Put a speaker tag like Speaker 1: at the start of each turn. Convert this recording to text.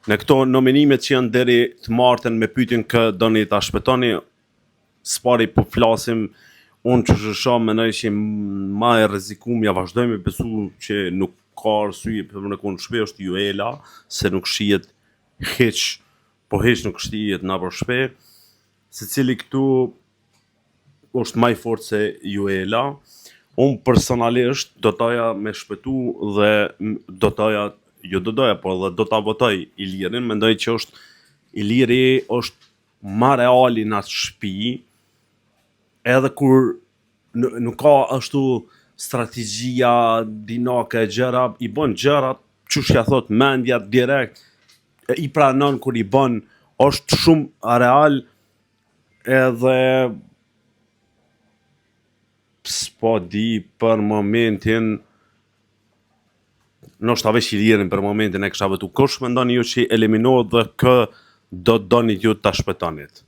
Speaker 1: Në këto nominimet që janë deri të martën me pyetjen kë doni ta shpëtoni, s'pari po flasim, unë që shësha menoj që ma e rrezikum ja vazhdoj me besu që nuk ka arsye për në konë shpe është Juela, se nuk shihet hiç, po hiç nuk shihet na për shpe, se cili këtu është më i fortë se Juela. Unë personalisht do taja me shpëtu dhe do ta votoj Ilirin, mendoj që Iliri është ma reali në atë shtëpi, edhe kur nuk ka ashtu strategjia dinake gjëra, i bën gjërat, çush ja thot mendja direkt, i pranon kur i bën, është shumë real edhe s'po di për momentin, ndoshta veç Ilirin për momentin e kisha votu. Kush mendoni ju që eliminohet dhe kë do donit ju ta shpëtonit?